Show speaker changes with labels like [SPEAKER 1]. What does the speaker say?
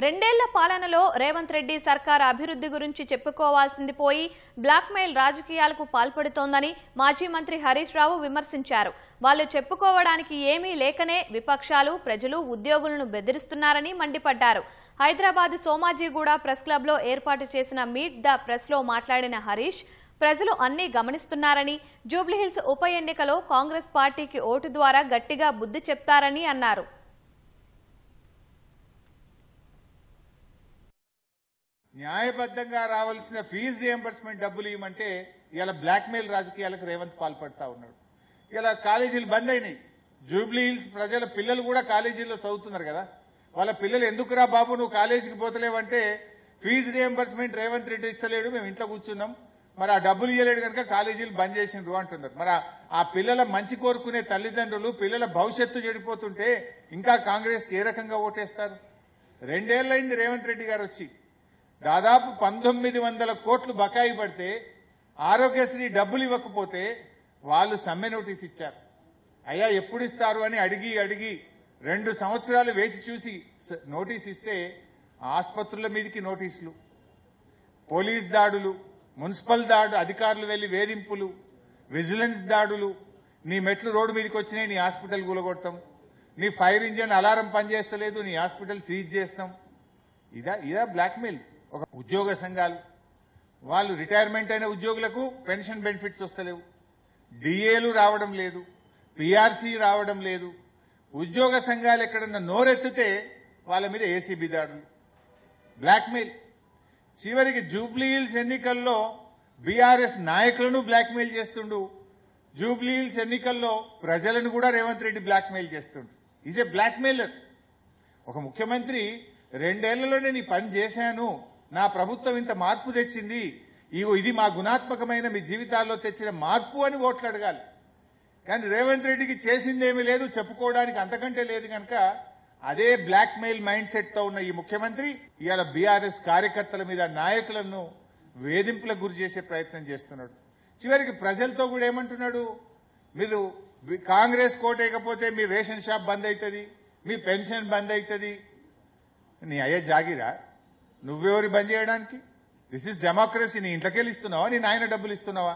[SPEAKER 1] రెండేళ్ల పాలనలో రేవంత్ రెడ్డి సర్కార్ అభివృద్ధి గురించి చెప్పుకోవాల్సింది పోయి బ్లాక్మెయిల్ రాజకీయాలకు పాల్పడుతోందని మాజీ మంత్రి హరీష్ రావు విమర్శించారు. వాళ్ళు చెప్పుకోవడానికి ఏమీ లేకనే విపక్షాలు, ప్రజలు, ఉద్యోగులను బెదిరిస్తున్నారని మండిపడ్డారు. హైదరాబాద్ సోమాజిగూడ ప్రెస్ క్లబ్ లో ఏర్పాటు చేసిన మీట్ ద ప్రెస్ లో మాట్లాడిన హరీష్, ప్రజలు అన్నీ గమనిస్తున్నారని, జూబ్లీహిల్స్ ఉప ఎన్నికలో కాంగ్రెస్ పార్టీకి ఓటు ద్వారా గట్టిగా బుద్ధి చెప్తారని అన్నారు.
[SPEAKER 2] న్యాయబద్ధంగా రావాల్సిన ఫీజు రియంబర్స్మెంట్ డబ్బులు ఇవ్వమంటే ఇలా బ్లాక్మెయిల్ రాజకీయాలకు రేవంత్ పాల్పడతా ఉన్నాడు. ఇలా కాలేజీలు బంద్ అయినాయి. జూబ్లీహిల్స్ ప్రజల పిల్లలు కూడా కాలేజీల్లో చదువుతున్నారు కదా, వాళ్ళ పిల్లలు ఎందుకురా బాబు నువ్వు కాలేజీకి పోతలేవంటే ఫీజు రియంబర్స్మెంట్ రేవంత్ రెడ్డి ఇస్తలేడు, మేము ఇంట్లో కూర్చున్నాం, మరి ఆ డబ్బులు ఇవ్వలేడు కనుక కాలేజీలు బంద్ చేసిండ్రు అంటున్నారు. మరి ఆ పిల్లల మంచి కోరుకునే తల్లిదండ్రులు పిల్లల భవిష్యత్తు చెడిపోతుంటే ఇంకా కాంగ్రెస్కి ఏ రకంగా ఓటేస్తారు? రెండేళ్లైంది రేవంత్ రెడ్డి గారు వచ్చి, దాదాపు 1900 కోట్లు బకాయి పడితే ఆరోగ్యశ్రీ డబ్బులు ఇవ్వకపోతే వాళ్ళు సమ్మె నోటీస్ ఇచ్చారు. అయ్యా ఎప్పుడు ఇస్తారు అని అడిగి 2 సంవత్సరాలు వేచి చూసి నోటీస్ ఇస్తే ఆసుపత్రుల మీదకి నోటీసులు, పోలీస్ దాడులు, మున్సిపల్ దాడులు, అధికారులు వెళ్లి వేధింపులు, విజిలెన్స్ దాడులు, నీ మెట్లు రోడ్డు మీదకి వచ్చినాయి, నీ హాస్పిటల్ కూలగొడతాం, నీ ఫైర్ ఇంజన్ అలారం పనిచేస్తలేదు, నీ హాస్పిటల్ సీజ్ చేస్తాం. ఇదా బ్లాక్మెయిల్. ఒక ఉద్యోగ సంఘాలు వాళ్ళు రిటైర్మెంట్ అయిన ఉద్యోగులకు పెన్షన్ బెనిఫిట్స్ వస్తలేవు, డిఏలు రావడం లేదు, పిఆర్సీ రావడం లేదు. ఉద్యోగ సంఘాలు ఎక్కడన్నా నోరెత్తితే వాళ్ళ మీద ఏసీబీ దాడులు, బ్లాక్మెయిల్. చివరికి జూబ్లీహిల్స్ ఎన్నికల్లో బీఆర్ఎస్ నాయకులను బ్లాక్మెయిల్ చేస్తుండు, జూబ్లీహిల్స్ ఎన్నికల్లో ప్రజలను కూడా రేవంత్ రెడ్డి బ్లాక్మెయిల్ చేస్తుండు. Is a blackmailer. ఒక ముఖ్యమంత్రి 2 ఏళ్లలోనే నీ పని చేశాను, నా ప్రభుత్వం ఇంత మార్పు తెచ్చింది, ఇది మా గుణాత్మకమైన మీ జీవితాల్లో తెచ్చిన మార్పు అని ఓట్లు అడగాలి. కానీ రేవంత్ రెడ్డికి చేసిందేమీ లేదు, చెప్పుకోవడానికి అంతకంటే లేదు కనుక అదే బ్లాక్మెయిల్ మైండ్ సెట్తో ఉన్న ఈ ముఖ్యమంత్రి ఇవాళ బీఆర్ఎస్ కార్యకర్తల మీద, నాయకులను వేధింపులకు గురి చేసే ప్రయత్నం చేస్తున్నాడు. చివరికి ప్రజలతో కూడా ఏమంటున్నాడు, మీరు కాంగ్రెస్ కోటేయకపోతే మీ రేషన్ షాప్ బంద్ అవుతుంది, మీ పెన్షన్ బంద్ అవుతుంది. నీ అయ్యే జాగిరా, నువ్వెవరి బంద్ చేయడానికి? This is democracy. నీ ఇంట్లోకెళ్ళి ఇస్తున్నావా, నీ నాయన డబ్బులు ఇస్తున్నావా?